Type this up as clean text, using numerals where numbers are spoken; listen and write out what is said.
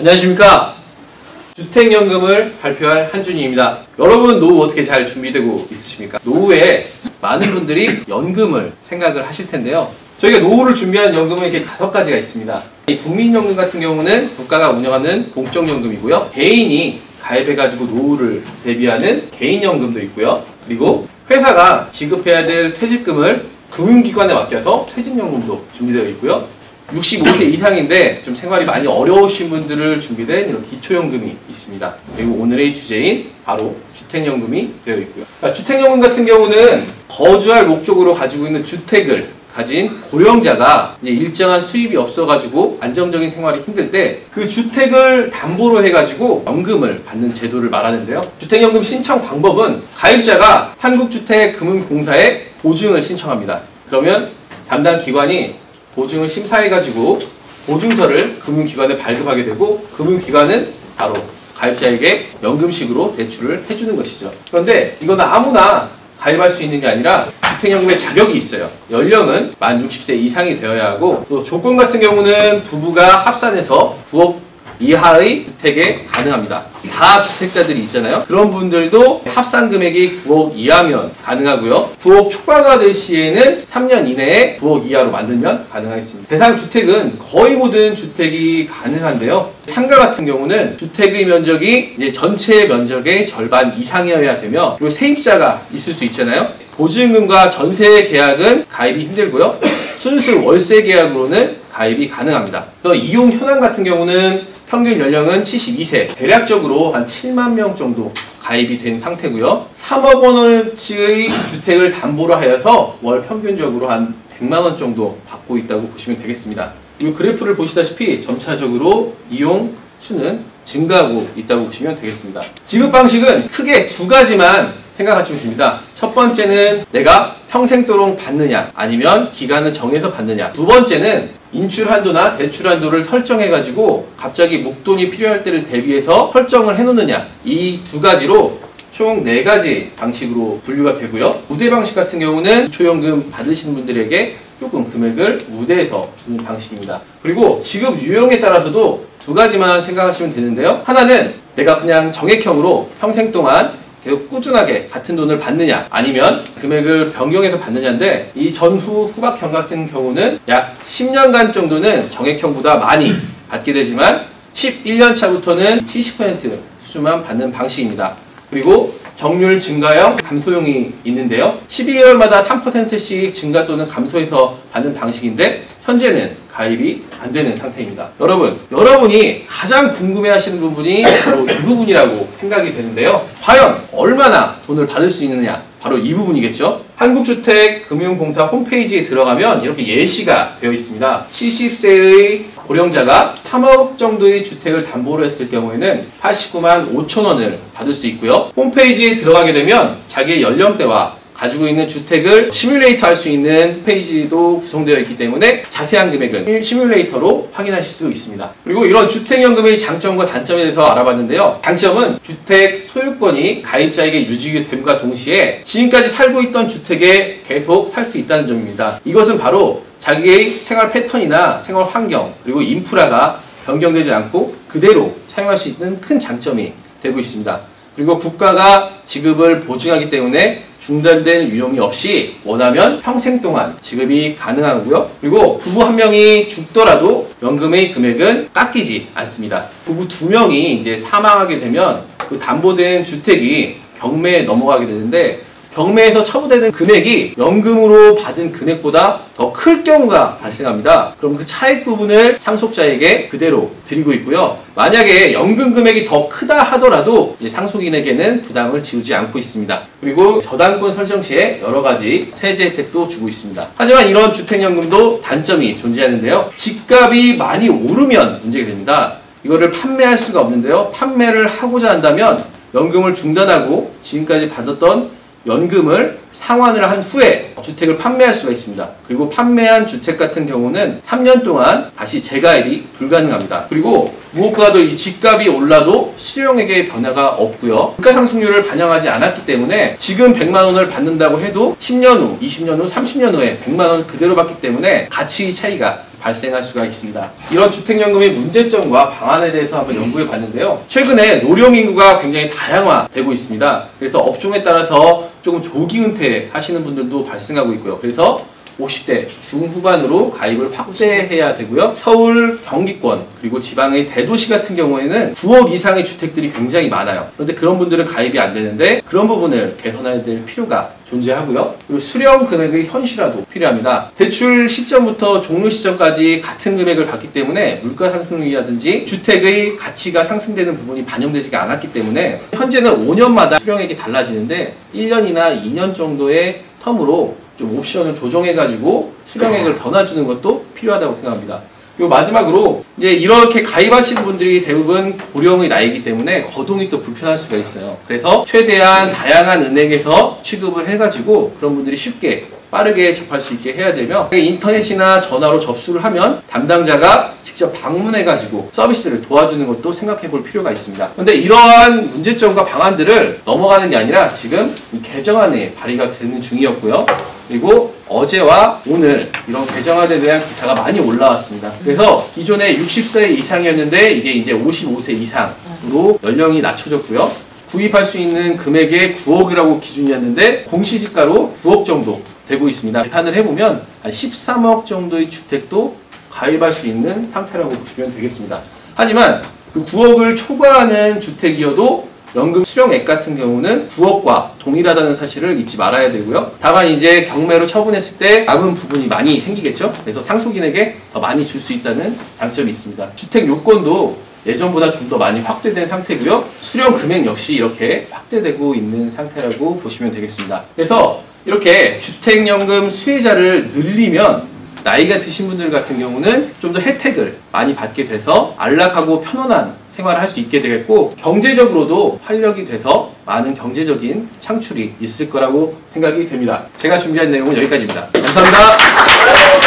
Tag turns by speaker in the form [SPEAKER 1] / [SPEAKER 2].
[SPEAKER 1] 안녕하십니까. 주택연금을 발표할 한준희입니다. 여러분 노후 어떻게 잘 준비되고 있으십니까? 노후에 많은 분들이 연금을 생각을 하실 텐데요. 저희가 노후를 준비한 연금은 이렇게 5가지가 있습니다. 이 국민연금 같은 경우는 국가가 운영하는 공적연금이고요. 개인이 가입해가지고 노후를 대비하는 개인연금도 있고요. 그리고 회사가 지급해야 될 퇴직금을 금융기관에 맡겨서 퇴직연금도 준비되어 있고요. 65세 이상인데 좀 생활이 많이 어려우신 분들을 준비된 이런 기초연금이 있습니다. 그리고 오늘의 주제인 바로 주택연금이 되어 있고요. 그러니까 주택연금 같은 경우는 거주할 목적으로 가지고 있는 주택을 가진 고령자가 이제 일정한 수입이 없어가지고 안정적인 생활이 힘들 때 그 주택을 담보로 해가지고 연금을 받는 제도를 말하는데요. 주택연금 신청 방법은 가입자가 한국주택금융공사에 보증을 신청합니다. 그러면 담당 기관이 보증을 심사해가지고 보증서를 금융기관에 발급하게 되고 금융기관은 바로 가입자에게 연금식으로 대출을 해주는 것이죠. 그런데 이거는 아무나 가입할 수 있는 게 아니라 주택연금의 자격이 있어요. 연령은 만 60세 이상이 되어야 하고 또 조건 같은 경우는 부부가 합산해서 9억 이하의 주택에 가능합니다. 다주택자들이 있잖아요. 그런 분들도 합산 금액이 9억 이하면 가능하고요. 9억 초과가 될 시에는 3년 이내에 9억 이하로 만들면 가능하겠습니다. 대상 주택은 거의 모든 주택이 가능한데요. 상가 같은 경우는 주택의 면적이 이제 전체 면적의 절반 이상이어야 되며 그리고 세입자가 있을 수 있잖아요. 보증금과 전세 계약은 가입이 힘들고요. 순수 월세 계약으로는 가입이 가능합니다. 또 이용 현황 같은 경우는 평균 연령은 72세, 대략적으로 한 7만 명 정도 가입이 된 상태고요. 3억 원어치의 주택을 담보로 하여서 월 평균적으로 한 100만 원 정도 받고 있다고 보시면 되겠습니다. 이 그래프를 보시다시피 점차적으로 이용 수는 증가하고 있다고 보시면 되겠습니다. 지급 방식은 크게 2가지만 생각하시면 됩니다. 첫 번째는 내가 평생도록 받느냐 아니면 기간을 정해서 받느냐. 두 번째는 인출 한도나 대출 한도를 설정해가지고 갑자기 목돈이 필요할 때를 대비해서 설정을 해놓느냐. 이 2가지로 총 4가지 방식으로 분류가 되고요. 우대 방식 같은 경우는 초연금 받으시는 분들에게 조금 금액을 우대해서 주는 방식입니다. 그리고 지급 유형에 따라서도 2가지만 생각하시면 되는데요. 하나는 내가 그냥 정액형으로 평생 동안 계속 꾸준하게 같은 돈을 받느냐 아니면 금액을 변경해서 받느냐인데 이 전후 후박형 같은 경우는 약 10년간 정도는 정액형보다 많이 받게 되지만 11년 차부터는 70% 수준만 받는 방식입니다. 그리고 정률 증가형, 감소형이 있는데요. 12개월마다 3%씩 증가 또는 감소해서 받는 방식인데 현재는 가입이 안 되는 상태입니다. 여러분이 가장 궁금해하시는 부분이 바로 이 부분이라고 생각이 되는데요. 과연 얼마나 돈을 받을 수 있느냐? 바로 이 부분이겠죠. 한국주택금융공사 홈페이지에 들어가면 이렇게 예시가 되어 있습니다. 70세의 고령자가 3억 정도의 주택을 담보로 했을 경우에는 89만 5천 원을 받을 수 있고요. 홈페이지에 들어가게 되면 자기의 연령대와 가지고 있는 주택을 시뮬레이터 할 수 있는 페이지도 구성되어 있기 때문에 자세한 금액은 시뮬레이터로 확인하실 수 있습니다. 그리고 이런 주택연금의 장점과 단점에 대해서 알아봤는데요. 장점은 주택 소유권이 가입자에게 유지됨과 동시에 지금까지 살고 있던 주택에 계속 살 수 있다는 점입니다. 이것은 바로 자기의 생활 패턴이나 생활 환경 그리고 인프라가 변경되지 않고 그대로 사용할 수 있는 큰 장점이 되고 있습니다. 그리고 국가가 지급을 보증하기 때문에 중단될 위험이 없이 원하면 평생 동안 지급이 가능하고요. 그리고 부부 한 명이 죽더라도 연금의 금액은 깎이지 않습니다. 부부 2명이 이제 사망하게 되면 그 담보된 주택이 경매에 넘어가게 되는데 경매에서 처분되는 금액이 연금으로 받은 금액보다 더 클 경우가 발생합니다. 그럼 그 차익 부분을 상속자에게 그대로 드리고 있고요. 만약에 연금 금액이 더 크다 하더라도 상속인에게는 부담을 지우지 않고 있습니다. 그리고 저당권 설정 시에 여러 가지 세제 혜택도 주고 있습니다. 하지만 이런 주택연금도 단점이 존재하는데요. 집값이 많이 오르면 문제가 됩니다. 이거를 판매할 수가 없는데요. 판매를 하고자 한다면 연금을 중단하고 지금까지 받았던 연금을 상환을 한 후에 주택을 판매할 수가 있습니다. 그리고 판매한 주택 같은 경우는 3년 동안 다시 재가입이 불가능합니다. 그리고 무엇보다도 이 집값이 올라도 수령액의 변화가 없고요. 물가상승률을 반영하지 않았기 때문에 지금 100만 원을 받는다고 해도 10년 후, 20년 후, 30년 후에 100만 원 그대로 받기 때문에 가치 차이가 발생할 수가 있습니다. 이런 주택연금의 문제점과 방안에 대해서 한번 연구해 봤는데요. 최근에 노령 인구가 굉장히 다양화되고 있습니다. 그래서 업종에 따라서 조금 조기 은퇴하시는 분들도 발생하고 있고요. 그래서 50대 중후반으로 가입을 확대해야 되고요. 서울, 경기권, 그리고 지방의 대도시 같은 경우에는 9억 이상의 주택들이 굉장히 많아요. 그런데 그런 분들은 가입이 안 되는데 그런 부분을 개선해야 될 필요가 존재하고요. 그리고 수령 금액의 현실화도 필요합니다. 대출 시점부터 종료 시점까지 같은 금액을 받기 때문에 물가 상승이라든지 주택의 가치가 상승되는 부분이 반영되지가 않았기 때문에 현재는 5년마다 수령액이 달라지는데 1년이나 2년 정도의 텀으로 좀 옵션을 조정해가지고 수령액을 변화주는 것도 필요하다고 생각합니다. 그리고 마지막으로 이제 이렇게 가입하시는 분들이 대부분 고령의 나이이기 때문에 거동이 또 불편할 수가 있어요. 그래서 최대한 다양한 은행에서 취급을 해가지고 그런 분들이 쉽게 빠르게 접할 수 있게 해야 되며 인터넷이나 전화로 접수를 하면 담당자가 직접 방문해가지고 서비스를 도와주는 것도 생각해 볼 필요가 있습니다. 그런데 이러한 문제점과 방안들을 넘어가는 게 아니라 지금 개정안에 발의가 되는 중이었고요. 그리고 어제와 오늘 이런 개정안에 대한 기사가 많이 올라왔습니다. 그래서 기존에 60세 이상이었는데 이게 이제 55세 이상으로 연령이 낮춰졌고요. 구입할 수 있는 금액의 9억이라고 기준이었는데 공시지가로 9억 정도 되고 있습니다. 계산을 해보면 한 13억 정도의 주택도 가입할 수 있는 상태라고 보시면 되겠습니다. 하지만 그 9억을 초과하는 주택이어도 연금 수령액 같은 경우는 9억과 동일하다는 사실을 잊지 말아야 되고요. 다만 이제 경매로 처분했을 때 남은 부분이 많이 생기겠죠. 그래서 상속인에게 더 많이 줄 수 있다는 장점이 있습니다. 주택 요건도 예전보다 좀 더 많이 확대된 상태고요. 수령 금액 역시 이렇게 확대되고 있는 상태라고 보시면 되겠습니다. 그래서 이렇게 주택연금 수혜자를 늘리면 나이가 드신 분들 같은 경우는 좀 더 혜택을 많이 받게 돼서 안락하고 편안한 생활을 할 수 있게 되겠고 경제적으로도 활력이 돼서 많은 경제적인 창출이 있을 거라고 생각이 됩니다. 제가 준비한 내용은 여기까지입니다. 감사합니다.